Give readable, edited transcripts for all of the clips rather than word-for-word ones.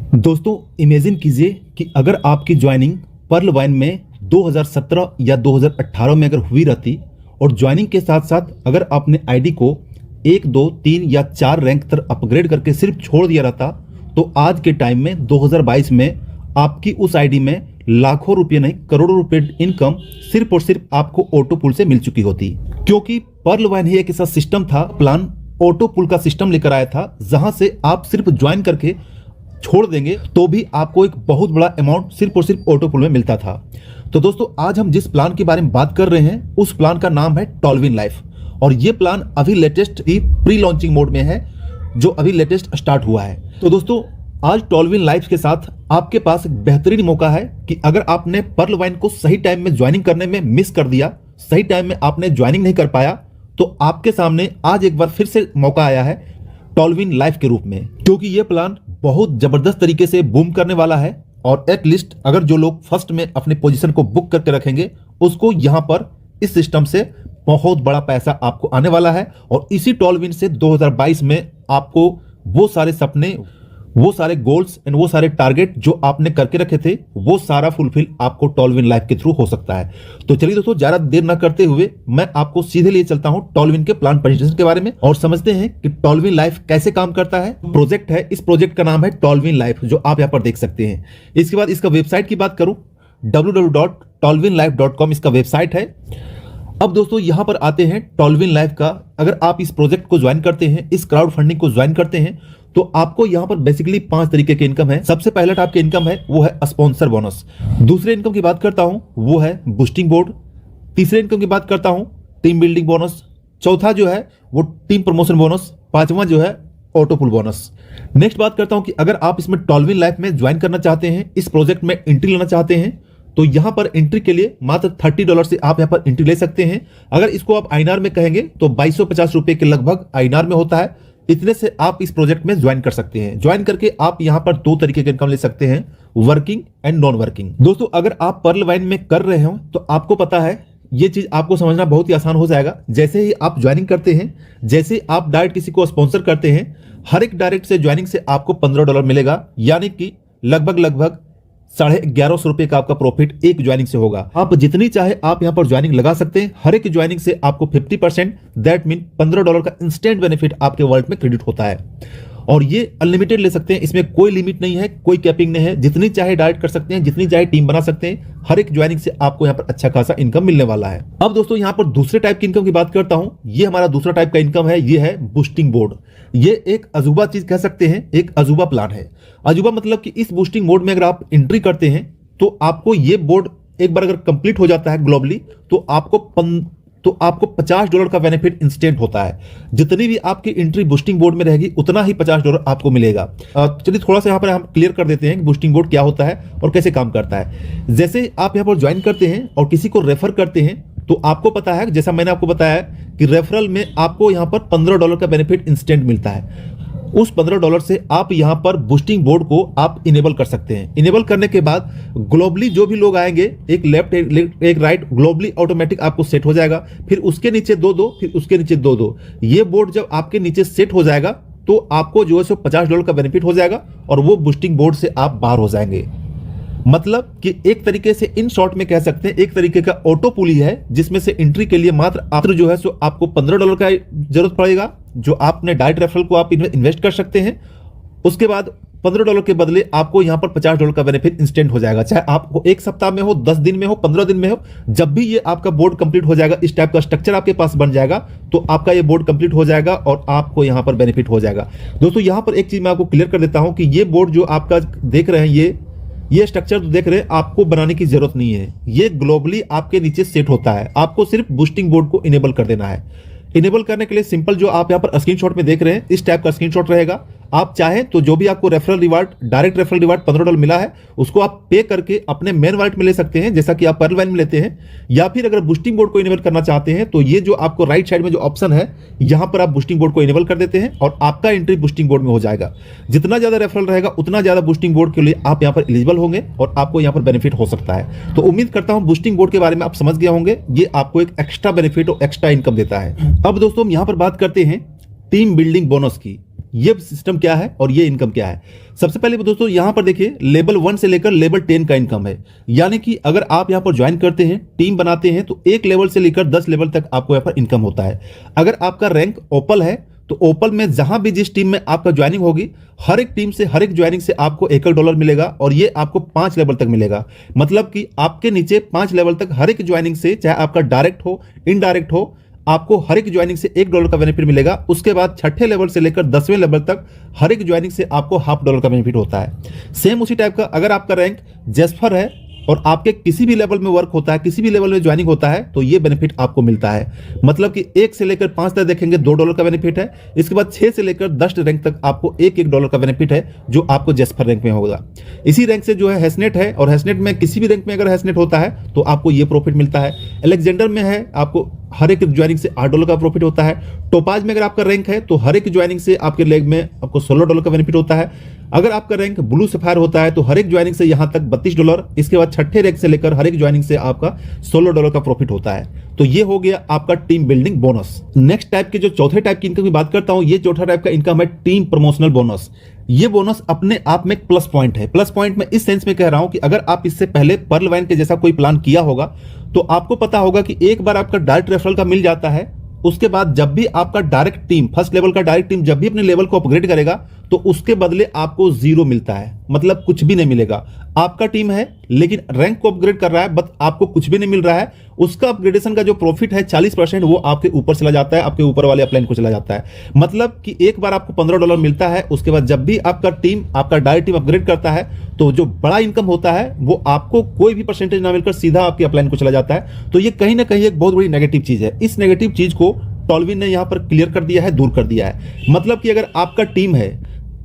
दोस्तों इमेजिन कीजिए कि अगर आपकी ज्वाइनिंग पर्ल वाइन में 2017 या 2018 में अगर हुई रहती और ज्वाइनिंग के साथ साथ अगर आपने आईडी को 1, 2, 3 या 4 रैंक तक अपग्रेड करके सिर्फ छोड़ दिया रहता तो आज के टाइम में 2022 में आपकी उस आईडी में लाखों रुपये नहीं करोड़ों रुपए इनकम सिर्फ और सिर्फ आपको ऑटो पुल से मिल चुकी होती। क्योंकि पर्ल वाइन ही एक ऐसा सिस्टम था, प्लान ऑटो पुल का सिस्टम लेकर आया था, जहां से आप सिर्फ ज्वाइन करके छोड़ देंगे तो भी आपको एक बहुत बड़ा अमाउंट सिर्फ और सिर्फ ऑटो पुल में मिलता था। तो दोस्तों आज हम जिस प्लान के बारे में बात कर रहे हैं उस प्लान का नाम है टॉलविन लाइफ, और ये प्लान अभी लेटेस्ट ही प्री लॉन्चिंग मोड में है जो अभी लेटेस्ट स्टार्ट हुआ है। तो दोस्तों आज टॉलविन लाइफ के साथ आपके पास एक बेहतरीन मौका है कि अगर आपने पर्ल वाइन को सही टाइम में ज्वाइनिंग करने में मिस कर दिया, सही टाइम में आपने ज्वाइनिंग नहीं कर पाया, तो आपके सामने आज एक बार फिर से मौका आया है टॉलविन लाइफ के रूप में। क्योंकि ये प्लान बहुत जबरदस्त तरीके से बूम करने वाला है और एटलीस्ट अगर जो लोग फर्स्ट में अपने पोजीशन को बुक करके रखेंगे उसको यहां पर इस सिस्टम से बहुत बड़ा पैसा आपको आने वाला है। और इसी टॉलविन से 2022 में आपको वो सारे सपने, वो सारे गोल्स एंड वो सारे टारगेट जो आपने करके रखे थे वो सारा फुलफिल आपको टॉलविन लाइफ के थ्रू हो सकता है। तो चलिए दोस्तों ज्यादा देर ना करते हुए मैं आपको सीधे लिए चलता हूं टॉलविन के प्लान प्रेजेंटेशन के बारे में और समझते हैं कि टॉलविन लाइफ कैसे काम करता है। प्रोजेक्ट है, इस प्रोजेक्ट का नाम है टॉलविन लाइफ जो आप यहां पर देख सकते हैं। इसके बाद इसका वेबसाइट की बात करूं www.tolvinlife.com इसका वेबसाइट है। अब दोस्तों यहां पर आते हैं टॉलविन लाइफ का, अगर आप इस प्रोजेक्ट को ज्वाइन करते हैं, इस क्राउड फंडिंग को ज्वाइन करते हैं तो आपको यहां पर बेसिकली 5 तरीके के इनकम है। सबसे पहला टाइप के इनकम है वो है स्पॉन्सर बोनस। दूसरे इनकम की बात करता हूं वो है बूस्टिंग बोर्ड। तीसरे इनकम की बात करता हूं टीम बिल्डिंग बोनस। चौथा जो है वो टीम प्रमोशन बोनस। पांचवा जो है ऑटो पुल बोनस। नेक्स्ट बात करता हूं कि अगर आप इसमें टॉलविन लाइफ में ज्वाइन करना चाहते हैं, इस प्रोजेक्ट में एंट्री लेना चाहते हैं तो यहां पर एंट्री के लिए मात्र $30 से आप यहां पर एंट्री ले सकते हैं। अगर इसको आप आईएनआर में कहेंगे तो 2250 रुपए के लगभग आईएनआर में होता है। इतने से आप इस प्रोजेक्ट में ज्वाइन कर सकते हैं। ज्वाइन करके आप यहां पर 2 तरीके के इनकम ले सकते हैं, वर्किंग एंड नॉन वर्किंग। दोस्तों अगर आप पर्ल वाइन में कर रहे हो तो आपको पता है ये चीज आपको समझना बहुत ही आसान हो जाएगा। जैसे ही आप ज्वाइनिंग करते हैं, जैसे ही आप डायरेक्ट किसी को स्पॉन्सर करते हैं, हर एक डायरेक्ट से ज्वाइनिंग से आपको $15 मिलेगा, यानी कि लगभग 1150 रुपए का आपका प्रॉफिट एक ज्वाइनिंग से होगा। आप जितनी चाहे आप यहां पर ज्वाइनिंग लगा सकते हैं। हर एक ज्वाइनिंग से आपको 50% दैट मीन $15 का इंस्टेंट बेनिफिट आपके वॉलेट में क्रेडिट होता है और ये अनलिमिटेड ले सकते हैं। इसमें कोई लिमिट नहीं है, कोई कैपिंग नहीं है, जितनी चाहे डायरेक्ट कर सकते हैं, जितनी चाहे टीम बना सकते हैं। हर एक ज्वाइनिंग से आपको यहां पर अच्छा खासा इनकम मिलने वाला है। अब दोस्तों यहां पर दूसरे टाइप की इनकम की बात करता हूं। ये हमारा दूसरा टाइप का इनकम है, ये है बूस्टिंग बोर्ड। ये एक अजूबा चीज कह सकते हैं, एक अजूबा प्लान है। अजूबा मतलब कि इस बूस्टिंग बोर्ड में अगर आप एंट्री करते हैं तो आपको ये बोर्ड एक बार अगर कंप्लीट हो जाता है ग्लोबली तो आपको $50 का बेनिफिट इंस्टेंट होता है। जितनी भी आपकी एंट्री बूस्टिंग बोर्ड में रहेगी उतना ही $50 आपको मिलेगा। चलिए थोड़ा सा यहाँ पर हम क्लियर कर देते हैं कि बूस्टिंग बोर्ड क्या होता है और कैसे काम करता है। जैसे आप यहाँ पर ज्वाइन करते हैं और किसी को रेफर करते हैं तो आपको पता है, जैसा मैंने आपको बताया कि रेफरल में आपको यहाँ पर $15 का बेनिफिट इंस्टेंट मिलता है। उस $15 से आप यहां पर बूस्टिंग बोर्ड को आप इनेबल कर सकते हैं। इनेबल करने के बाद ग्लोबली जो भी लोग आएंगे, एक लेफ्ट एक राइट ग्लोबली ऑटोमेटिक आपको सेट हो जाएगा। फिर उसके नीचे 2-2, फिर उसके नीचे 2-2। ये बोर्ड जब आपके नीचे सेट हो जाएगा तो आपको जो है सो $50 का बेनिफिट हो जाएगा और वो बूस्टिंग बोर्ड से आप बाहर हो जाएंगे। मतलब कि एक तरीके से इन शॉर्ट में कह सकते हैं एक तरीके का ऑटो पुल ही है, जिसमें से एंट्री के लिए मात्र जो है सो आपको $15 का जरूरत पड़ेगा जो आपने डायरेक्ट रेफरल को आप इन्वेस्ट कर सकते हैं। उसके बाद $15 के बदले आपको यहां पर $50 का बेनिफिट इंस्टेंट हो जाएगा। चाहे आपको 1 सप्ताह में हो, 10 दिन में हो, 15 दिन में हो, जब भी ये आपका बोर्ड कंप्लीट हो जाएगा, इस टाइप का स्ट्रक्चर आपके पास बन जाएगा तो आपका ये बोर्ड कंप्लीट हो जाएगा और आपको यहां पर बेनिफिट हो जाएगा। दोस्तों यहां पर एक चीज मैं आपको क्लियर कर देता हूं कि ये बोर्ड जो आपका देख रहे हैं, ये स्ट्रक्चर तो देख रहे हैं, आपको बनाने की जरूरत नहीं है। ये ग्लोबली आपके नीचे सेट होता है। आपको सिर्फ बूस्टिंग बोर्ड को इनेबल कर देना है। इनेबल करने के लिए सिंपल जो आप यहां पर स्क्रीनशॉट में देख रहे हैं इस टाइप का स्क्रीनशॉट रहेगा। आप चाहें तो जो भी आपको referral reward, direct referral reward $15 मिला है उसको आप पे करके अपने मेन वॉलेट में ले सकते हैं, जैसा कि आप पर्ल वाइन में लेते हैं। या फिर अगर बूस्टिंग बोर्ड को इनेबल करना चाहते हैं तो ये जो आपको राइट साइड में जो ऑप्शन है यहां पर आप बूस्टिंग बोर्ड को इनेबल कर देते हैं और आपका एंट्री बूस्टिंग बोर्ड में हो जाएगा। जितना ज्यादा रेफरल रहेगा उतना ज्यादा बूस्टिंग बोर्ड के लिए आप यहां पर एलिजिबल होंगे और आपको यहां पर बेनिफिट हो सकता है। तो उम्मीद करता हूं बूस्टिंग बोर्ड के बारे में आप समझ गए होंगे। ये आपको एक एक्स्ट्रा बेनिफिट और एक्स्ट्रा इनकम देता है। अब दोस्तों हम यहां पर बात करते हैं टीम बिल्डिंग बोनस की। ये सिस्टम क्या है और ये इनकम क्या है। सबसे पहले दोस्तों यहां पर देखिए लेवल 1 से लेकर लेवल 10 का इनकम है। यानी कि अगर आप यहां पर ज्वाइन करते हैं, टीम बनाते हैं, तो एक लेवल से लेकर 10 लेवल तक आपको यहां पर इनकम होता है। अगर आपका रैंक ओपल है तो ओपल में जहां भी जिस टीम में आपका ज्वाइनिंग होगी, हर एक टीम से हर एक ज्वाइनिंग से आपको $1 मिलेगा और ये आपको 5 लेवल तक मिलेगा। मतलब कि आपके नीचे 5 लेवल तक हर एक ज्वाइनिंग से, चाहे आपका डायरेक्ट हो इनडायरेक्ट हो, आपको हर एक ज्वाइनिंग से $1 का बेनिफिट मिलेगा। उसके बाद छठे लेवल से लेकर 10वें लेवल तक हर एक ज्वाइनिंग से आपको $0.5 का बेनिफिट होता है। सेम उसी टाइप का अगर आपका रैंक जैस्पर है और आपके किसी भी लेवल में वर्क होता है, किसी भी लेवल में ज्वाइनिंग होता है, तो ये बेनिफिट आपको मिलता है। मतलब कि 1 से लेकर 5 तक देखेंगे $2 का बेनिफिट है। इसके बाद 6 से लेकर 10 रैंक तक आपको $1 का बेनिफिट है जो आपको जैस्पर रैंक में होगा। इसी रैंक से जो है हैसनेट है, और हैसनेट में किसी भी रैंक में अगर हैसनेट होता है तो आपको ये प्रॉफिट मिलता है। अलेक्जेंडर में है आपको हर एक ज्वाइनिंग से $8 का प्रॉफिट होता है। टोपाज में अगर आपका रैंक है तो हर एक ज्वाइनिंग से आपके लेग में आपको $16 का बेनिफिट होता है। अगर आपका रैंक ब्लू सफायर होता है तो हर एक ज्वाइनिंग से यहां तक $32। इसके बाद छठे रैंक से लेकर हर एक ज्वाइनिंग से आपका $16 का प्रॉफिट होता है। तो ये हो गया आपका team building bonus. Next type के जो चौथे टाइप की इनकम की बात करता हूं, ये चौथा टाइप का इनकम है टीम प्रमोशनल बोनस। ये बोनस अपने आप में एक प्लस पॉइंट है। प्लस पॉइंट में इस सेंस में कह रहा हूं कि अगर आप इससे पहले पर्ल वैन के जैसा कोई प्लान किया होगा तो आपको पता होगा कि एक बार आपका डायरेक्ट रेफरल का मिल जाता है, उसके बाद जब भी आपका डायरेक्ट टीम, फर्स्ट लेवल का डायरेक्ट टीम जब भी अपने लेवल को अपग्रेड करेगा तो उसके बदले आपको 0 मिलता है। मतलब कुछ भी नहीं मिलेगा। आपका टीम है लेकिन रैंक को अपग्रेड कर रहा है, बट आपको कुछ भी नहीं मिल रहा है। उसका अपग्रेडेशन का जो प्रॉफिट है 40% वो आपके ऊपर चला जाता है, आपके ऊपर वाले अपलाइन को चला जाता है। मतलब कि एक बार आपको $15 मिलता है, उसके बाद जब भी आपका टीम, आपका डायरेक्ट टीम अपग्रेड करता है तो जो बड़ा इनकम होता है वो आपको कोई भी परसेंटेज ना मिलकर सीधा आपके अपलाइन को चला जाता है। तो ये कहीं ना कहीं एक बहुत बड़ी नेगेटिव चीज है। इस नेगेटिव चीज को टॉलविन ने यहां पर क्लियर कर दिया है, दूर कर दिया है। मतलब कि अगर आपका टीम है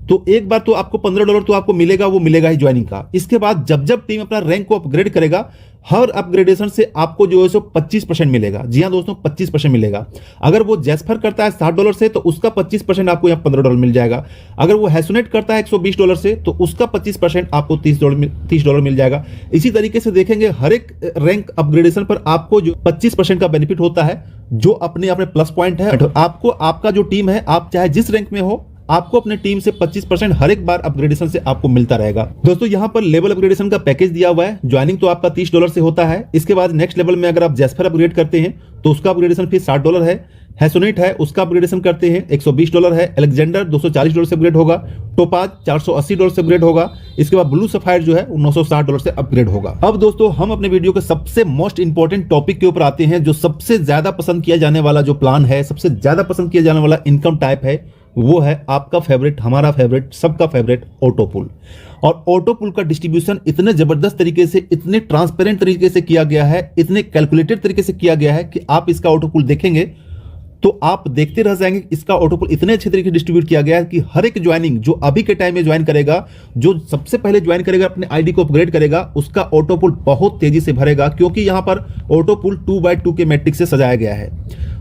तो एक बार तो आपको $15 तो आपको मिलेगा, वो मिलेगा ही ज्वाइनिंग का। इसके बाद जब जब टीम अपना रैंक को अपग्रेड करेगा, हर अपग्रेडेशन से आपको जो है सो 25% मिलेगा। जी हाँ दोस्तों, 25% मिलेगा। अगर वो जैस्पर करता है $60 से तो उसका 25% आपको यहाँ $15 मिल जाएगा। अगर वो हैसोनेट करता है $120 से तो उसका 25% आपको $30 मिल जाएगा। इसी तरीके से देखेंगे हर एक रैंक अपग्रेडेशन पर आपको जो 25% का बेनिफिट होता है, जो अपने आप में प्लस पॉइंट है। आपको आपका जो टीम है, आप चाहे जिस रैंक में हो, आपको अपने टीम से 25% हर एक बार अपग्रेडेशन से आपको मिलता रहेगा। दोस्तों यहां पर लेवल अपग्रेडेशन का पैकेज दिया हुआ है। ज्वाइनिंग तो आपका $30 से होता है। इसके बाद नेक्स्ट लेवल में अगर आप जैस्पर अपग्रेड करते हैं तो उसका अपग्रेडेशन फीस $60 है। हैसोनेट है उसका अपग्रेडेशन करते हैं $120 है। अलेक्जेंडर $240 से अपग्रेड होगा। टोपाज $480 से अपग्रेड होगा। इसके बाद ब्लू सफायर जो है $960 से अपग्रेड होगा। अब दोस्तों हम अपने वीडियो के सबसे मोस्ट इंपॉर्टेंट टॉपिक के ऊपर आते हैं। जो सबसे ज्यादा पसंद किया जाने वाला जो प्लान है, सबसे ज्यादा पसंद किया जाने वाला इनकम टाइप है, वो है आपका फेवरेट, हमारा फेवरेट, सबका फेवरेट ऑटोपुल। और ऑटोपुल का डिस्ट्रीब्यूशन इतने जबरदस्त तरीके से, इतने ट्रांसपेरेंट तरीके से किया गया है, इतने कैलकुलेटेड तरीके से किया गया है कि आप इसका ऑटोपुल देखेंगे तो आप देखते रह जाएंगे। इसका ऑटोपुल इतने अच्छे तरीके से डिस्ट्रीब्यूट किया गया है कि हर एक ज्वाइनिंग जो अभी के टाइम में ज्वाइन करेगा, जो सबसे पहले ज्वाइन करेगा, अपने आईडी को अपग्रेड करेगा, उसका ऑटोपुल बहुत तेजी से भरेगा, क्योंकि यहां पर ऑटोपुल 2x2 के मैट्रिक्स से सजाया गया है।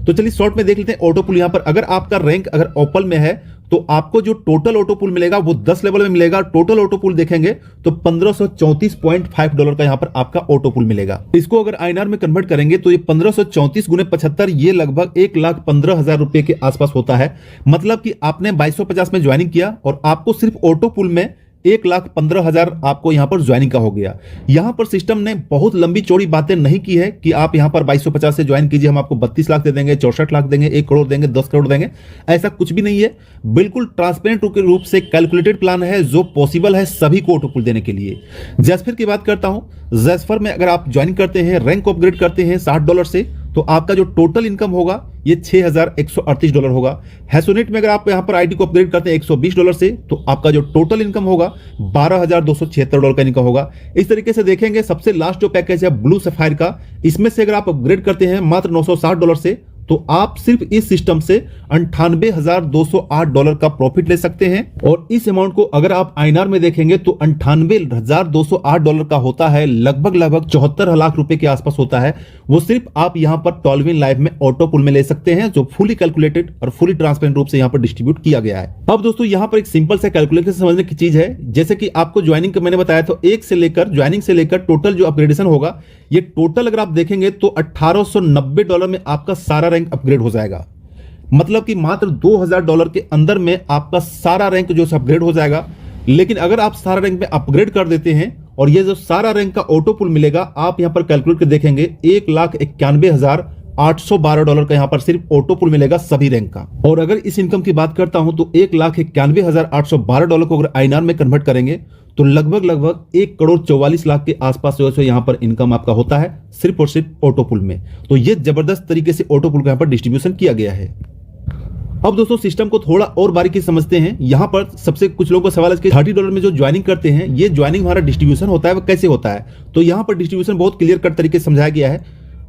तो चलिए शॉर्ट में देख लेते हैं ऑटोपुल। यहां पर अगर आपका रैंक अगर ओपल में है तो आपको जो टोटल ऑटोपुल मिलेगा वो 10 लेवल में मिलेगा। टोटल ऑटोपुल देखेंगे तो $1534.5 का यहां पर आपका ऑटोपुल मिलेगा। इसको अगर आईएनआर में कन्वर्ट करेंगे तो ये 1534 गुने 75, ये लगभग 1,15,000 रुपए के आसपास होता है। मतलब कि आपने 2250 में ज्वाइनिंग किया और आपको सिर्फ ऑटोपुल में 1,15,000 आपको यहां पर ज्वाइनिंग का हो गया। यहां पर सिस्टम ने बहुत लंबी चौड़ी बातें नहीं की है कि आप यहां पर 2250 से ज्वाइन कीजिए, हम आपको 32 लाख दे देंगे, 64 लाख देंगे, 1 करोड़ देंगे, 10 करोड़ देंगे। ऐसा कुछ भी नहीं है। बिल्कुल ट्रांसपेरेंट रूप से कैलकुलेटेड प्लान है जो पॉसिबल है सभी को ऑटोपुल देने के लिए। जैस्पर की बात करता हूं। जैस्पर में अगर आप ज्वाइन करते हैं, रैंक को अपग्रेड करते हैं $60 से, तो आपका जो टोटल इनकम होगा ये $6,138 होगा। हैसोनेट में अगर आप यहां पर आईडी को अपग्रेड करते हैं $120 से, तो आपका जो टोटल इनकम होगा $12,276 का इनकम होगा। इस तरीके से देखेंगे सबसे लास्ट जो पैकेज है ब्लू सफायर का, इसमें से अगर आप अपग्रेड करते हैं मात्र $960 से, तो आप सिर्फ इस सिस्टम से $98,208 का प्रॉफिट ले सकते हैं। और इस अमाउंट को अगर आप आईएनआर में देखेंगे तो $98,208 का होता है, लगभग 74 लाख रुपए के आसपास होता है। वो सिर्फ आप यहां पर टॉलविन लाइव में ऑटोपुल में ले सकते हैं, जो फुली कैलकुलेटेड और फुली ट्रांसपेरेंट रूप से यहां पर डिस्ट्रीब्यूट किया गया है। अब दोस्तों यहां पर एक सिंपल सा कैलकुलेशन समझने की चीज है। जैसे कि आपको ज्वाइनिंग का मैंने बताया तो ज्वाइनिंग से लेकर टोटल जो अपग्रेडेशन होगा, ये टोटल अगर आप देखेंगे तो $1,890 में आपका सारा रैंक अपग्रेड हो जाएगा। मतलब कि मात्र $2000 के अंदर में आपका सारा रैंक जो अपग्रेड हो जाएगा। लेकिन अगर आप सारा रैंक में अपग्रेड कर देते हैं और ये जो सारा रैंक का ऑटो पुल मिलेगा, आप यहां पर कैलकुलेट कर देखेंगे $1,91,812 का यहां पर सिर्फ ऑटो पुल मिलेगा सभी रैंक का। और अगर इस इनकम की बात करता हूं तो $1,91,812 को अगर INR में कन्वर्ट करेंगे तो लगभग 1,44,00,000 के आसपास जो है यहाँ पर इनकम आपका होता है सिर्फ और सिर्फ ऑटो पुल में। तो ये जबरदस्त तरीके से ऑटो पुल का यहाँ पर डिस्ट्रीब्यूशन किया गया है। अब दोस्तों सिस्टम को थोड़ा और बारीकी समझते हैं। यहाँ पर सबसे कुछ लोगों का सवाल है कि $30 में जो ज्वाइनिंग करते हैं, ये ज्वाइनिंग हमारा डिस्ट्रीब्यूशन होता है वो कैसे होता है। तो यहाँ पर डिस्ट्रीब्यूशन बहुत क्लियर कट तरीके से समझाया गया है।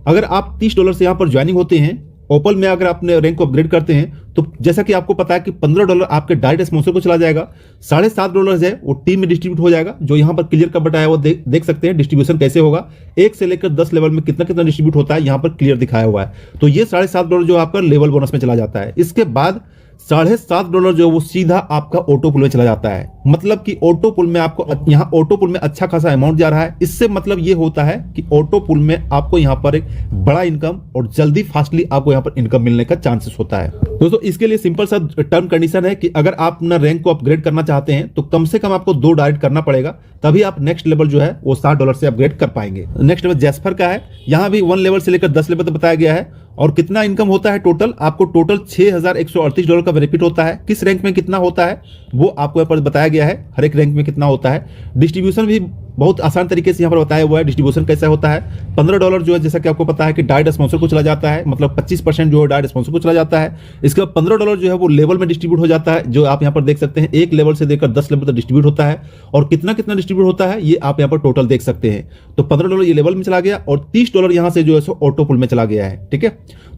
अगर आप $30 से यहाँ पर ज्वाइनिंग होते हैं, ओपल में अगर आपने रैंक को अपग्रेड करते हैं तो जैसा कि आपको पता है कि $15 आपके डायरेक्ट स्पॉन्सर को चला जाएगा, $7.5 है वो टीम में डिस्ट्रीब्यूट हो जाएगा। जो यहाँ पर क्लियर कट बताया वो देख सकते हैं डिस्ट्रीब्यूशन कैसे होगा। 1 से लेकर 10 लेवल में कितना कितना डिस्ट्रीब्यूट होता है यहाँ पर क्लियर दिखाया हुआ है। तो ये $7.5 जो आपका लेवल बोनस में चला जाता है। इसके बाद $7.5 जो वो सीधा आपका ऑटो पुल में चला जाता है। मतलब कि ऑटो पुल में आपको यहाँ ऑटो पुल में अच्छा खासा अमाउंट जा रहा है। इससे मतलब ये होता है कि ऑटो पुल में आपको यहाँ पर एक बड़ा इनकम और जल्दी फास्टली आपको यहाँ पर इनकम मिलने का चांसेस होता है। दोस्तों इसके लिए सिंपल सा टर्म कंडीशन है कि अगर आप अपना रैंक को अपग्रेड करना चाहते हैं तो कम से कम आपको 2 डायरेक्ट करना पड़ेगा, तभी आप नेक्स्ट लेवल जो है वो $60 से अपग्रेड कर पाएंगे। नेक्स्ट लेवल जैस्पर का है। यहाँ भी 1 लेवल से लेकर 10 लेवल तक बताया गया है। और कितना इनकम होता है टोटल, आपको टोटल $6,138 का बेनिफिट होता है। किस रैंक में कितना होता है वो आपको यहाँ पर बताया गया है, हर एक रैंक में कितना होता है। डिस्ट्रीब्यूशन भी बहुत आसान तरीके से यहाँ पर बताया हुआ है। डिस्ट्रीब्यूशन कैसा होता है, $15 जो है जैसा कि आपको पता है कि डायरेक्ट स्पॉन्सर को चला जाता है, मतलब 25% जो है डायरेक्ट स्पॉन्सर को चला जाता है। इसके बाद $15 जो है वो लेवल में डिस्ट्रीब्यूट हो जाता है, जो आप यहाँ पर देख सकते हैं 1 लेवल से लेकर 10 लेवल तक डिस्ट्रीब्यूट होता है। और कितना कितना डिस्ट्रीब्यूट होता है ये आप यहाँ पर टोटल देख सकते हैं। तो $15 ये लेवल में चला गया और $30 यहाँ से जो है सो ऑटो पुल में चला गया है। ठीक है,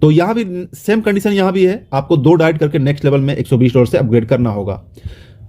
तो यहाँ भी सेम कंडीशन यहाँ भी है, आपको 2 डायरेक्ट करके नेक्स्ट लेवल में $120 से अपग्रेड करना होगा।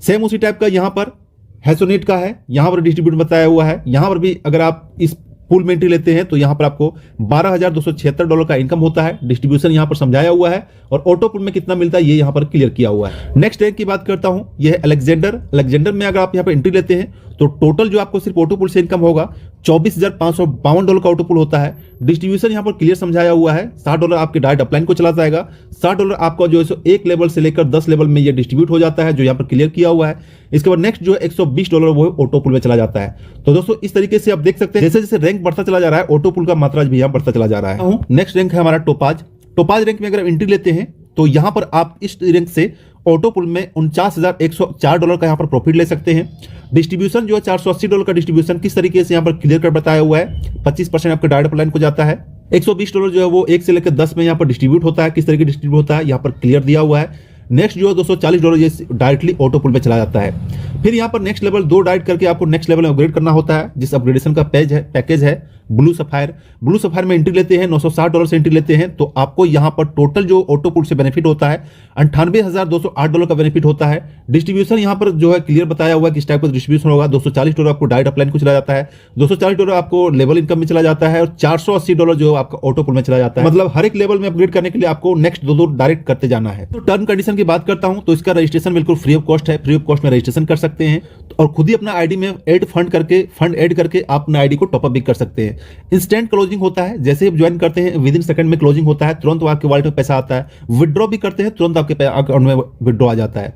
सेम उसी टाइप का यहाँ पर हैसोनेट का है, यहां पर डिस्ट्रीब्यूट बताया हुआ है। यहां पर भी अगर आप इस पूल में एंट्री लेते हैं तो यहां पर आपको $12,276 का इनकम होता है। डिस्ट्रीब्यूशन यहां पर समझाया हुआ है और ऑटो पुल में कितना मिलता है ये यहां पर क्लियर किया हुआ है। नेक्स्ट रैंक की बात करता हूं, यह है अलेक्जेंडर में अगर आप यहां पर एंट्री लेते हैं तो टोटल जो आपको सिर्फ ऑटो पुल से इनकम होगा $24,552 का ऑटो पुल होता है। डिस्ट्रीब्यूशन यहां पर क्लियर समझाया हुआ है। $60 आपके डायरेक्ट अपलाइन को चला जाएगा, $60 आपका जो है 1 लेवल से लेकर 10 लेवल में ये डिस्ट्रीब्यूट हो जाता है, जो यहाँ पर क्लियर किया हुआ है। इसके बाद नेक्स्ट जो है $120 वो ऑटो पुल में चला जाता है। तो दोस्तों इस तरीके से आप देख सकते हैं जैसे जैसे रैंक बढ़ता चला जा रहा है ऑटो पुल का मात्रा भी यहाँ बढ़ता चला जा रहा है। नेक्स्ट रैंक है हमारा टोपाज रैंक में अगर एंट्री लेते हैं तो यहाँ पर आप इस रैंक से ऑटो पुल में $49,104 का यहाँ पर प्रॉफिट ले सकते हैं। डिस्ट्रीब्यूशन जो है $480 का डिस्ट्रीब्यूशन किस तरीके से यहाँ पर क्लियर कर बताया हुआ है। 25% आपके डायरेक्ट अपलाइन को जाता है। $120 जो है वो 1 से लेकर 10 में यहाँ पर डिस्ट्रीब्यूट होता है। किस तरीके डिस्ट्रीब्यूट होता है यहाँ पर क्लियर दिया हुआ है। नेक्स्ट जो है $240 ये डायरेक्टली ऑटो पुल में चला जाता है। फिर यहाँ पर नेक्स्ट लेवल 2 डायरेक्ट करके आपको नेक्स्ट लेवल में अपग्रेड करना होता है, जिस अपग्रेडेशन का पैकेज है ब्लू सफायर में एंट्री लेते हैं, $960 से एंट्री लेते हैं तो आपको यहाँ पर टोटल जो ऑटो पुल से बेनिफिट होता है $98,208 का बेनिफिट होता है। डिस्ट्रीब्यूशन यहाँ पर जो है क्लियर बताया हुआ है किस टाइप का डिस्ट्रीब्यूशन होगा। $240 आपको डायरेक्ट अपलाइन को चला जाता है, $240 आपको लेवल इनकम में चला जाता है और $480 जो आपका ऑटो पुल में चला जाता है। मतलब हर एक लेवल में अपग्रेड करने के लिए आपको नेक्स्ट 2 डायरेक्ट करते जाना है। तो टर्म कंडीशन की बात करता हूं तो इसका रजिस्ट्रेशन बिल्कुल फ्री ऑफ कॉस्ट है, फ्री ऑफ कॉस्ट में रजिस्ट्रेशन कर सकते हैं और खुद ही अपना आईडी में फंड ऐड करके आप अपना आईडी को टॉपअप भी कर सकते हैं। इंस्टेंट क्लोजिंग होता है, जैसे आप ज्वाइन करते हैं विद इन सेकंड में क्लोजिंग होता है, तुरंत आपके वॉलेट में पैसा आता है। विड्रॉ भी करते हैं तुरंत आपके अकाउंट में विड्रॉ आ जाता है।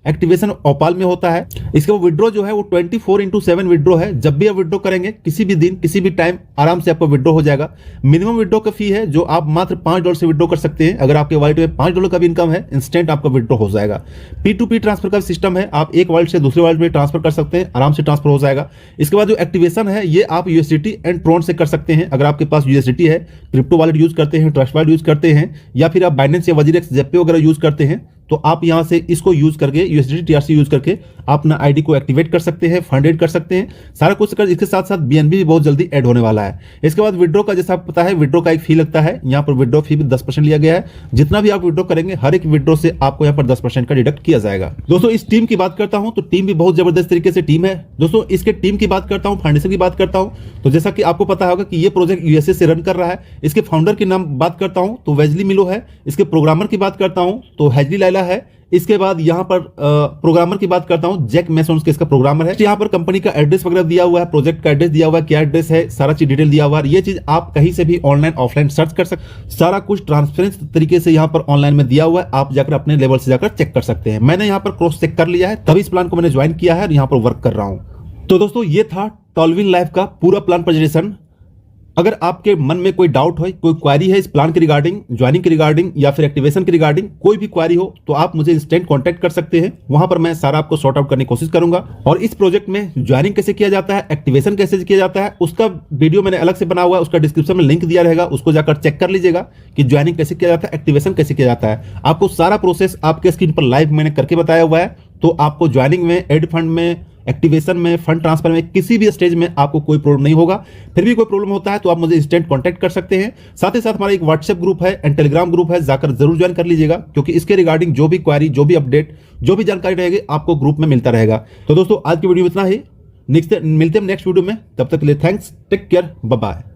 एक्टिवेशन ओपाल में होता है। इसका विड्रॉ जो है वो 24/7 विड्रॉ है। जब भी आप विड्रॉ करेंगे किसी भी दिन किसी भी टाइम आराम से आपको विड्रॉ हो जाएगा। मिनिमम विड्रॉ का फी है जो आप मात्र $5 से विड्रॉ कर सकते हैं। अगर आपके वॉलेट में $5 का भी इनकम है इंस्टेंट आपका विड्रॉ हो जाएगा। P2P ट्रांसफर का सिस्टम है, आप एक वॉलेट से दूसरे वॉलेट में ट्रांसफर कर सकते हैं, आराम से ट्रांसफर हो जाएगा। इसके बाद जो एक्टिवेशन है ये आप USDT एंड ट्रोन से कर सकते हैं। अगर आपके पास USDT है, क्रिप्टो वॉलेट यूज करते हैं, ट्रस्ट वॉलेट यूज करते हैं या फिर आप बाइनेंस या वजीरेक्स जेपे वगैरह यूज करते हैं तो आप यहां से इसको यूज करके USDT TRC यूज करके अपना आईडी को एक्टिवेट कर सकते हैं, फंड ऐड कर सकते हैं, सारा कुछ कर। इसके साथ साथ BNB भी बहुत जल्दी ऐड होने वाला है। इसके बाद विड्रॉ का जैसा आपको पता है विड्रॉ का एक फी लगता है, यहाँ पर विड्रॉ फी भी 10% लिया गया है। जितना भी आप विड्रॉ करेंगे हर एक विड्रॉ से आपको यहाँ पर 10% का डिडक्ट किया जाएगा। दोस्तों इस टीम की बात करता हूं तो टीम भी बहुत जबरदस्त तरीके से टीम है। दोस्तों इसके टीम की बात करता हूं, फाउंडेशन की बात करता हूं तो जैसा कि आपको पता होगा कि ये प्रोजेक्ट USA से रन कर रहा है। इसके फाउंडर के नाम बात करता हूं तो वेजली मिलो है। इसके प्रोग्रामर की बात करता हूं तो हैजली लैला है। इसके बाद यहाँ पर प्रोग्रामर की बात करता हूँ, जैक मैसन्स के इसका प्रोग्रामर है। यहाँ पर कंपनी का एड्रेस वगैरह दिया हुआ है, प्रोजेक्ट का एड्रेस दिया हुआ है, क्या एड्रेस है, सारा चीज डिटेल दिया हुआ है। ये चीज आप कहीं से भी ऑनलाइन ऑफलाइन सर्च कर सकते, सारा कुछ ट्रांसपेरेंट तरीके से यहाँ पर ऑनलाइन में दिया हुआ है, आप जाकर अपने लेवल से जाकर चेक कर सकते हैं। मैंने यहाँ पर क्रॉस चेक कर लिया है, तभी इस प्लान को मैंने ज्वाइन किया है और यहाँ पर वर्क कर रहा हूँ। तो दोस्तों ये था टॉलविन लाइफ का पूरा प्लान प्रेजेंटेशन। अगर आपके मन में कोई डाउट हो, कोई क्वारी है इस प्लान के रिगार्डिंग, ज्वाइनिंग के रिगार्डिंग या फिर एक्टिवेशन के रिगार्डिंग, कोई भी क्वारी हो तो आप मुझे इंस्टेंट कांटेक्ट कर सकते हैं। वहां पर मैं सारा आपको सॉर्ट आउट करने की कोशिश करूंगा। और इस प्रोजेक्ट में ज्वाइनिंग कैसे किया जाता है, एक्टिवेशन कैसे किया जाता है, उसका वीडियो मैंने अलग से बना हुआ है, उसका डिस्क्रिप्शन में लिंक दिया रहेगा, उसको जाकर चेक कर लीजिएगा कि ज्वाइनिंग कैसे किया जाता है, एक्टिवेशन कैसे किया जाता है। आपको सारा प्रोसेस आपके स्क्रीन पर लाइव मैंने करके बताया हुआ है। तो आपको ज्वाइनिंग में, एड फंड में, एक्टिवेशन में, फंड ट्रांसफर में, किसी भी स्टेज में आपको कोई प्रॉब्लम नहीं होगा। फिर भी कोई प्रॉब्लम होता है तो आप मुझे इंस्टेंट कांटेक्ट कर सकते हैं। साथ ही साथ हमारा एक व्हाट्सएप ग्रुप है एंड टेलीग्राम ग्रुप है, जाकर जरूर ज्वाइन कर लीजिएगा, क्योंकि इसके रिगार्डिंग जो भी क्वारी, जो भी अपडेट, जो भी जानकारी रहेगी आपको ग्रुप में मिलता रहेगा। तो दोस्तों आज की वीडियो में इतना ही, मिलते हैं नेक्स्ट वीडियो में। तब तक के लिए thanks, take care, bye bye.